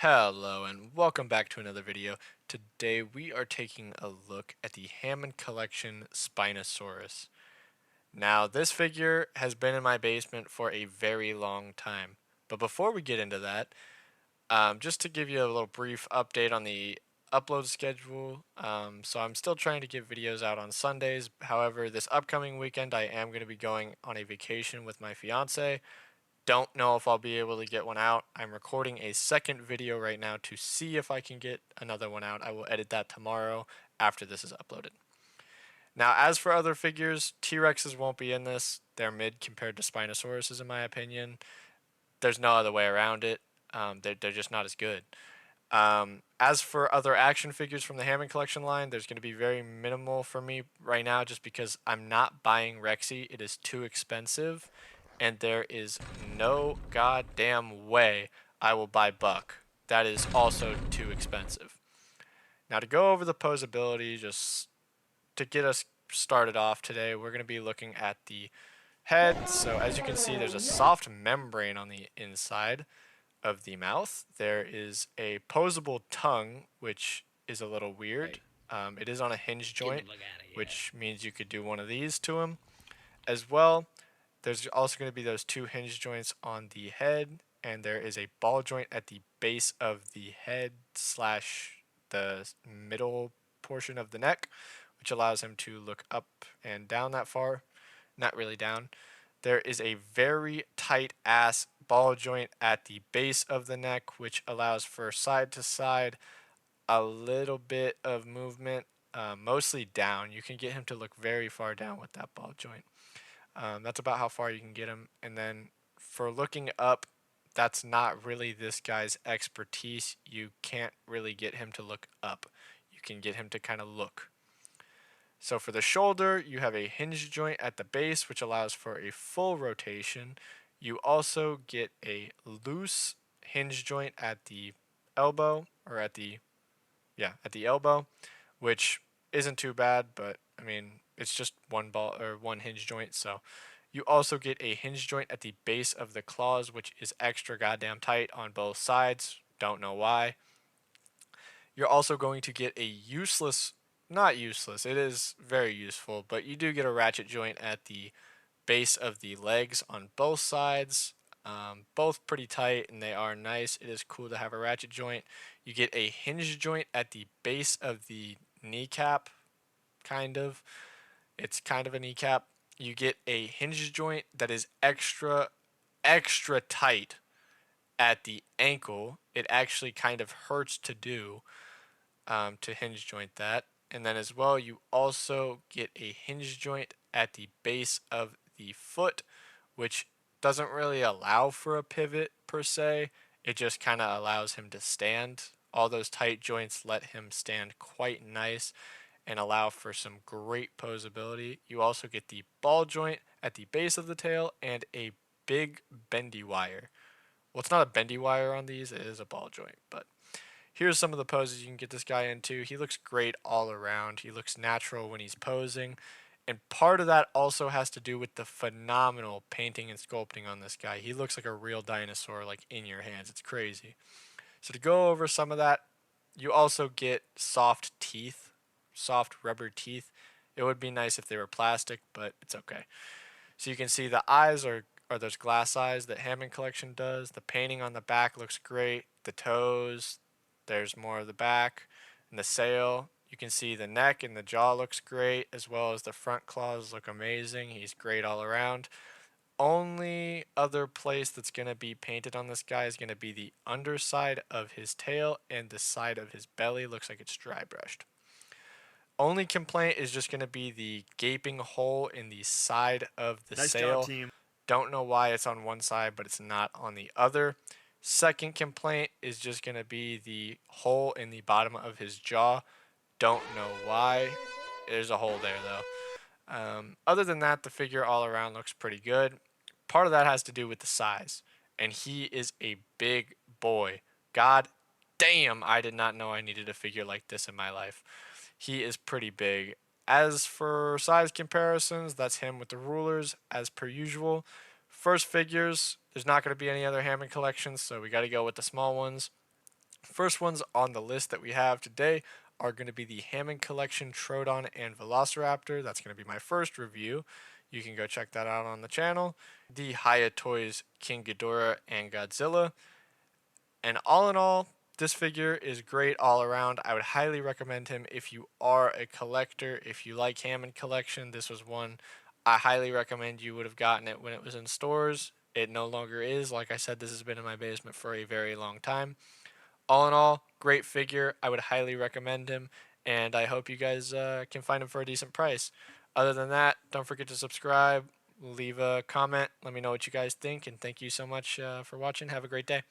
Hello and welcome back to another video. Today we are taking a look at the Hammond collection Spinosaurus. Now this figure has been in my basement for a very long time. But before we get into that, just to give you a little brief update on the upload schedule. So I'm still trying to get videos out on Sundays. However, this upcoming weekend I am going to be going on a vacation with my fiance. Don't know if I'll be able to get one out. I'm recording a second video right now to see if I can get another one out. I will edit that tomorrow after this is uploaded. Now, as for other figures, T-Rexes won't be in this. They're mid compared to Spinosauruses, in my opinion. There's no other way around it. They're just not as good. As for other action figures from the Hammond collection line, there's going to be very minimal for me right now just because I'm not buying Rexy. It is too expensive, and there is no goddamn way I will buy Buck. That is also too expensive. Now to go over the posability, just to get us started off today, we're going to be looking at the head. So as you can see, there's a soft membrane on the inside of the mouth. There is a posable tongue, which is a little weird. It is on a hinge joint, which means you could do one of these to him. As well, there's also going to be those two hinge joints on the head, and there is a ball joint at the base of the head slash the middle portion of the neck, which allows him to look up and down that far. Not really down. There is a very tight ass ball joint at the base of the neck, which allows for side to side a little bit of movement, mostly down. You can get him to look very far down with that ball joint. That's about how far you can get him. And then for looking up, that's not really this guy's expertise. You can't really get him to look up. You can get him to kind of look. So for the shoulder, you have a hinge joint at the base, which allows for a full rotation. You also get a loose hinge joint at the elbow, or at the elbow, which isn't too bad, but I mean, it's just one ball or one hinge joint. So you also get a hinge joint at the base of the claws, which is extra goddamn tight on both sides. Don't know why. You're also going to get a not useless, it is very useful, but you do get a ratchet joint at the base of the legs on both sides. Both pretty tight and they are nice. It is cool to have a ratchet joint. You get a hinge joint at the base of the kneecap, kind of. It's kind of a kneecap. You get a hinge joint that is extra tight at the ankle. It actually kind of hurts to do, to hinge joint that. And then as well, you also get a hinge joint at the base of the foot, which doesn't really allow for a pivot per se. It just kind of allows him to stand. All those tight joints let him stand quite nice and allow for some great posability. You also get the ball joint at the base of the tail and a big bendy wire. Well, it's not a bendy wire on these, it is a ball joint, but here's some of the poses you can get this guy into. He looks great all around. He looks natural when he's posing. And part of that also has to do with the phenomenal painting and sculpting on this guy. He looks like a real dinosaur, like in your hands. It's crazy. So to go over some of that, you also get soft teeth, soft rubber teeth. It would be nice if they were plastic, but it's okay. So you can see the eyes are those glass eyes that Hammond Collection does. The painting on the back looks great. The toes, there's more of the back. And the sail, you can see the neck and the jaw looks great, as well as the front claws look amazing. He's great all around. Only other place that's going to be painted on this guy is going to be the underside of his tail, and the side of his belly looks like it's dry brushed. Only complaint is just going to be the gaping hole in the side of the Nice sail. job, team. Don't know why it's on one side, but it's not on the other. Second complaint is just going to be the hole in the bottom of his jaw. Don't know why. There's a hole there, though. Other than that, the figure all around looks pretty good. Part of that has to do with the size. And he is a big boy. God damn, I did not know I needed a figure like this in my life. He is pretty big. As for size comparisons, that's him with the rulers, as per usual. First figures, there's not going to be any other Hammond collections, so we got to go with the small ones. First ones on the list that we have today are going to be the Hammond Collection Troodon and Velociraptor. That's going to be my first review. You can go check that out on the channel. The Haya Toys King Ghidorah and Godzilla. And all in all, this figure is great all around. I would highly recommend him if you are a collector. If you like Hammond Collection, this was one I highly recommend you would have gotten it when it was in stores. It no longer is. Like I said, this has been in my basement for a very long time. All in all, great figure. I would highly recommend him, and I hope you guys can find him for a decent price. Other than that, don't forget to subscribe, leave a comment, let me know what you guys think, and thank you so much for watching. Have a great day.